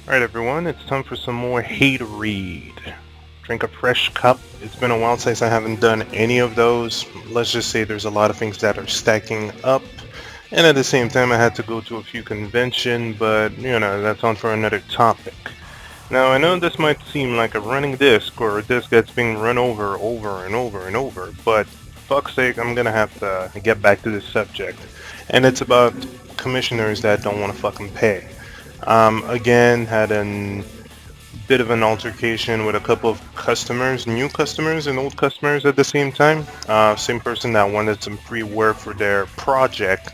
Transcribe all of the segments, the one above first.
Alright everyone, it's time for some more Hatorade. Drink a fresh cup. It's been a while since I haven't done any of those. Let's just say there's a lot of things that are stacking up. And at the same time I had to go to a few conventions, but that's on for another topic. Now I know this might seem like a running disc or a disc that's being run over and over and over, but fuck's sake, I'm gonna have to get back to this subject. And it's about commissioners that don't want to fucking pay. Again, had a bit of an altercation with a couple of customers, new customers and old customers at the same time. Same person that wanted some free work for their project,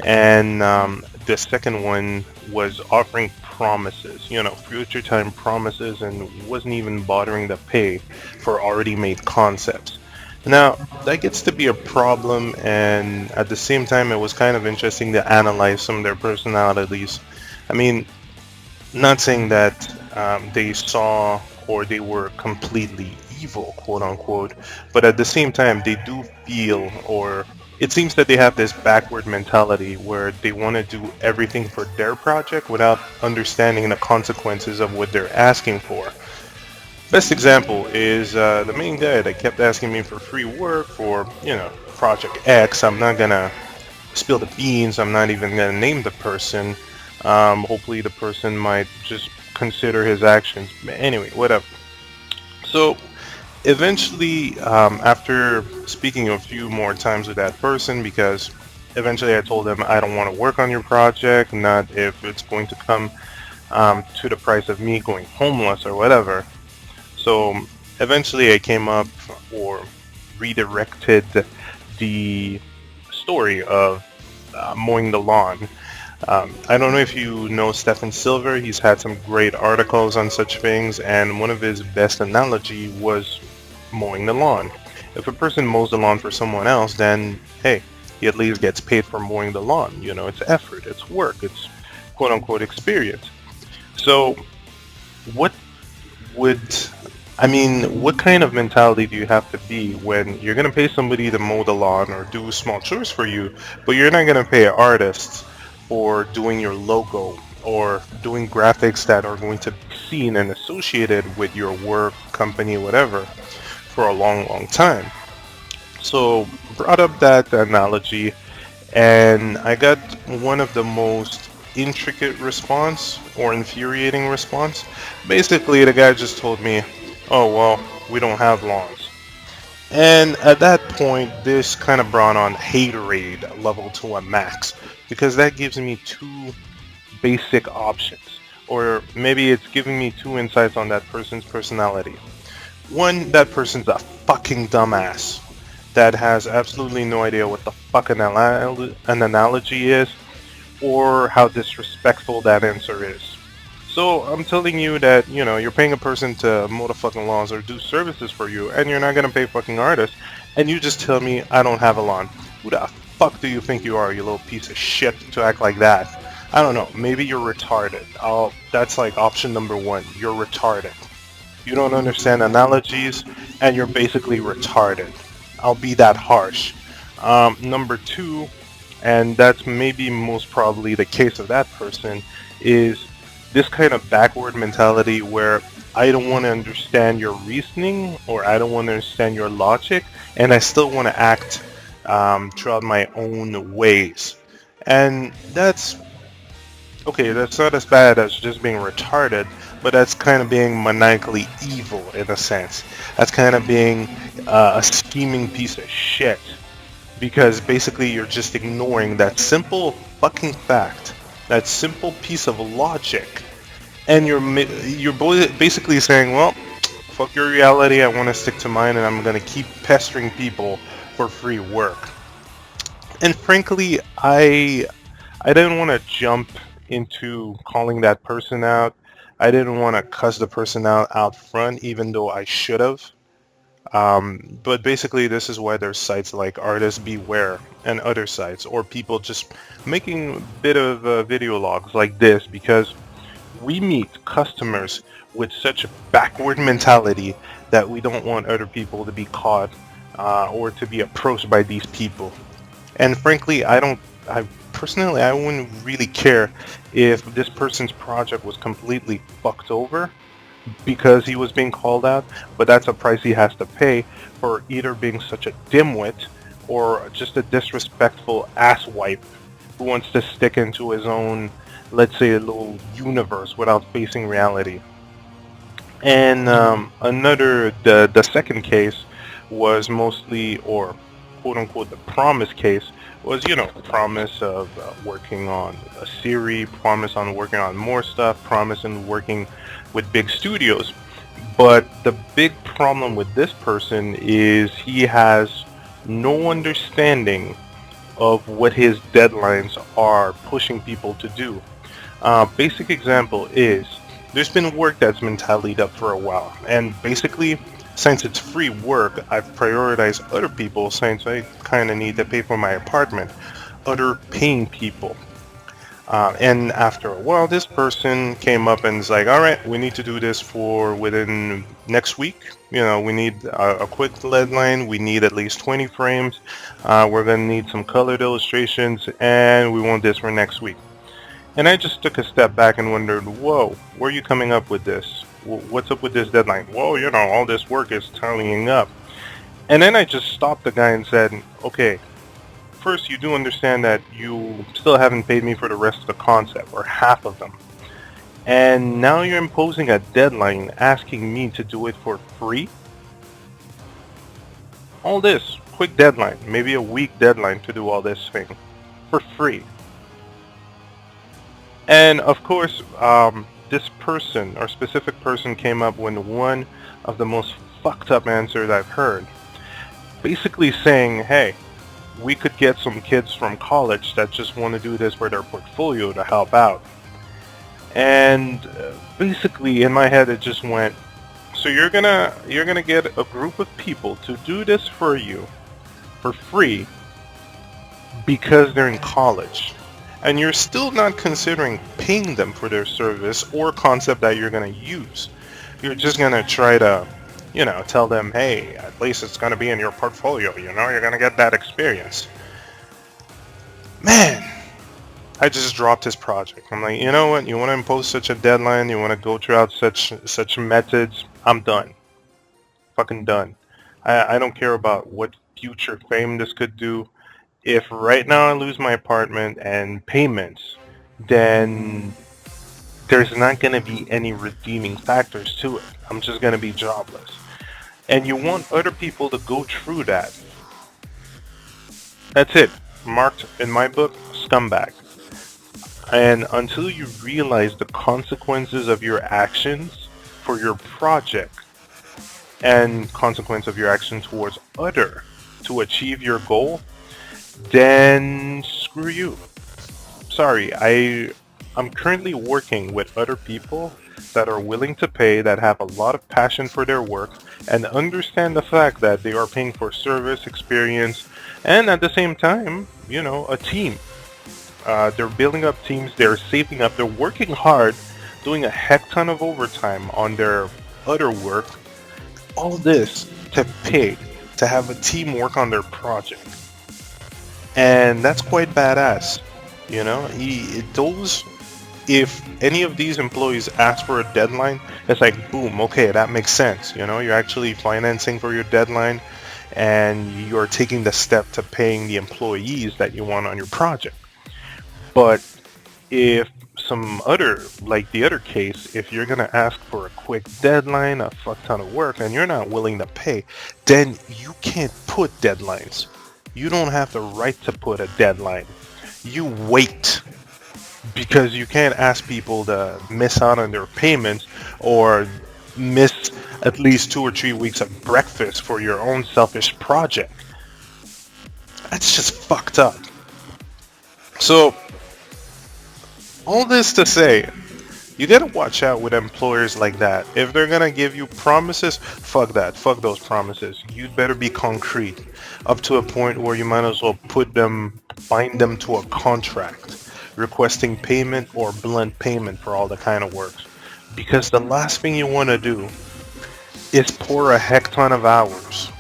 and the second one was offering promises, future time promises, and wasn't even bothering to pay for already made concepts. Now, that gets to be a problem, and at the same time, it was kind of interesting to analyze some of their personalities. I mean, not saying that they saw or they were completely evil, quote unquote, but at the same time, they do feel, or it seems that they have this backward mentality where they want to do everything for their project without understanding the consequences of what they're asking for. Best example is the main guy that kept asking me for free work for, Project X. I'm not gonna spill the beans. I'm not even gonna name the person. Hopefully, the person might just consider his actions. Anyway, whatever. So, eventually, after speaking a few more times with that person, because eventually I told him I don't want to work on your project, not if it's going to come to the price of me going homeless or whatever. So, eventually, I came up or redirected the story of mowing the lawn. I don't know if you know Stephen Silver. He's had some great articles on such things, and one of his best analogy was mowing the lawn. If a person mows the lawn for someone else, then hey, he at least gets paid for mowing the lawn. It's effort, it's work, it's quote unquote experience. So, what would what kind of mentality do you have to be when you're gonna pay somebody to mow the lawn or do small chores for you, but you're not gonna pay artists for doing your logo or doing graphics that are going to be seen and associated with your work, company, whatever, for a long, long time? So, brought up that analogy, and I got one of the most intricate response or infuriating response. Basically, the guy just told me, "Oh well, we don't have lawns." And at that point, this kind of brought on haterade level to a max, because that gives me two basic options, or maybe it's giving me two insights on that person's personality. One, that person's a fucking dumbass that has absolutely no idea what the fuck an analogy is, or how disrespectful that answer is. So I'm telling you that, you're paying a person to mow the fucking lawns or do services for you, and you're not gonna pay fucking artists, and you just tell me I don't have a lawn. Who the fuck do you think you are, you little piece of shit, to act like that? I don't know, maybe you're retarded. That's like option number one. You're retarded. You don't understand analogies, and you're basically retarded. I'll be that harsh. Number two, and that's maybe most probably the case of that person, is this kind of backward mentality where I don't want to understand your reasoning or I don't want to understand your logic, and I still want to act throughout my own ways. And that's okay, that's not as bad as just being retarded, but that's kind of being maniacally evil in a sense. That's kind of being a scheming piece of shit, because basically you're just ignoring that simple fucking fact, that simple piece of logic, and basically saying, well, fuck your reality, I want to stick to mine, and I'm gonna keep pestering people for free work. And frankly, I didn't want to jump into calling that person out. I didn't want to cuss the person out front, even though I should have. But basically, this is why there's sites like Artist Beware and other sites, or people just making a bit of video logs like this, because we meet customers with such a backward mentality that we don't want other people to be caught or to be approached by these people. And frankly, I personally, I wouldn't really care if this person's project was completely fucked over because he was being called out, but that's a price he has to pay for either being such a dimwit or just a disrespectful asswipe who wants to stick into his own, let's say, a little universe without facing reality. And the second case was mostly, or quote unquote, the promise case was, promise of working on a series, promise on working on more stuff, promise and working with big studios. But the big problem with this person is he has no understanding of what his deadlines are pushing people to do. Basic example is there's been work that's been tallied up for a while, and basically, since it's free work, I've prioritized other people since I kind of need to pay for my apartment, other paying people. And after a while, this person came up and is like, all right, we need to do this for within next week. We need a quick deadline. We need at least 20 frames. We're going to need some colored illustrations, and we want this for next week. And I just took a step back and wondered, whoa, where are you coming up with this? What's up with this deadline? Whoa, all this work is tallying up. And then I just stopped the guy and said, okay, first, you do understand that you still haven't paid me for the rest of the concept, or half of them. And now you're imposing a deadline asking me to do it for free? All this, quick deadline, maybe a week deadline to do all this thing, for free. And of course, this person, or specific person, came up with one of the most fucked up answers I've heard. Basically saying, hey, we could get some kids from college that just want to do this for their portfolio to help out. And basically in my head it just went, so you're gonna get a group of people to do this for you for free because they're in college, and you're still not considering paying them for their service or concept that you're gonna use. You're just gonna try to tell them, hey, at least it's going to be in your portfolio, you're going to get that experience. Man, I just dropped his project. I'm like, you know what, you want to impose such a deadline, you want to go throughout such methods, I'm done. Fucking done. I don't care about what future fame this could do. If right now I lose my apartment and payments, then there's not going to be any redeeming factors to it. I'm just going to be jobless. And you want other people to go through that. That's it. Marked in my book, scumbag. And until you realize the consequences of your actions for your project and consequence of your action towards other to achieve your goal, then screw you. Sorry, I'm currently working with other people that are willing to pay, that have a lot of passion for their work, and understand the fact that they are paying for service, experience, and at the same time, a team. They're building up teams, they're saving up, they're working hard, doing a heck ton of overtime on their other work. All this to pay, to have a team work on their project. And that's quite badass. If any of these employees ask for a deadline, it's like, boom, okay, that makes sense. You're actually financing for your deadline, and you're taking the step to paying the employees that you want on your project. But if some other, like the other case, if you're going to ask for a quick deadline, a fuck ton of work, and you're not willing to pay, then you can't put deadlines. You don't have the right to put a deadline. You wait. Because you can't ask people to miss out on their payments or miss at least 2 or 3 weeks of breakfast for your own selfish project. That's just fucked up. So, all this to say, you gotta watch out with employers like that. If they're gonna give you promises, fuck that. Fuck those promises. You'd better be concrete. Up to a point where you might as well bind them to a contract, requesting payment or blunt payment for all the kind of work. Because the last thing you want to do is pour a heck ton of hours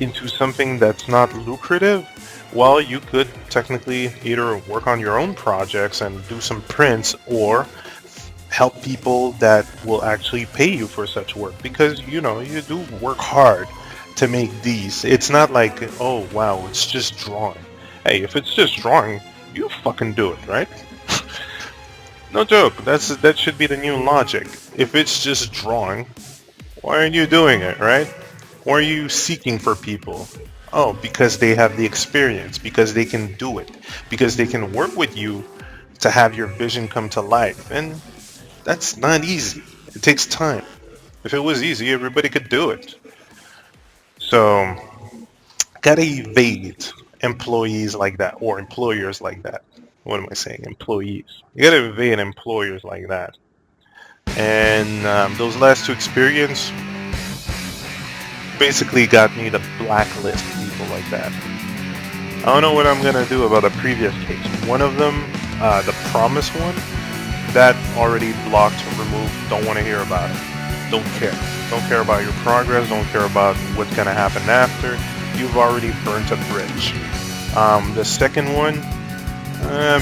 into something that's not lucrative, well, you could technically either work on your own projects and do some prints, or help people that will actually pay you for such work, because you do work hard to make these. It's not like, oh wow, it's just drawing. Hey, if it's just drawing, you fucking do it, right? No joke. That should be the new logic. If it's just drawing, why aren't you doing it, right? Why are you seeking for people? Oh, because they have the experience, because they can do it, because they can work with you to have your vision come to life. And that's not easy. It takes time. If it was easy, everybody could do it. So, gotta evade employees like that, or employers like that. What am I saying? Employees. You gotta evade employers like that. And those last two experience basically got me to blacklist people like that. I don't know what I'm gonna do about the previous case. One of them, the promise one, that already blocked, removed, don't want to hear about it. Don't care. Don't care about your progress, don't care about what's gonna happen after. You've already burnt a bridge. The second one,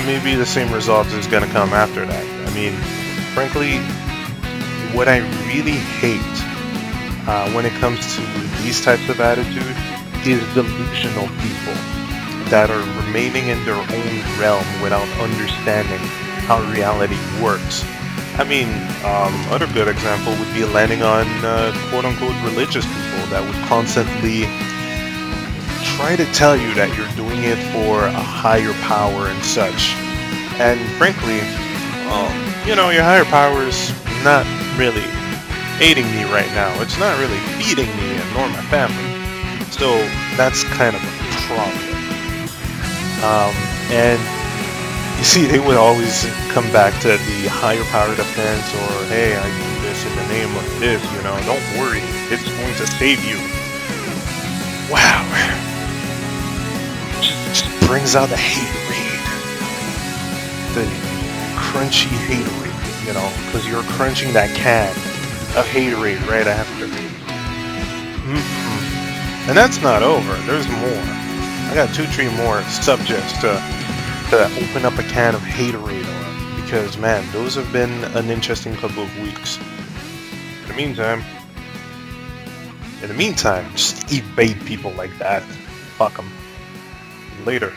maybe the same result is gonna come after that. I mean, frankly, what I really hate when it comes to these types of attitude is delusional people that are remaining in their own realm without understanding how reality works. I mean, other good example would be landing on quote-unquote religious people that would constantly try to tell you that you're doing it for a higher power and such. And frankly, your higher power is not really aiding me right now. It's not really feeding me nor my family. So that's kind of a problem. And you see, they would always come back to the higher power defense, or hey, I do this in the name of this, don't worry, it's going to save you. Wow. Just brings out the haterade. The crunchy haterade, because you're crunching that can of haterade right after. And that's not over. There's more. I got 2-3 more subjects to open up a can of haterade on, because man, those have been an interesting couple of weeks. In the meantime, just evade people like that. Fuck them. Later.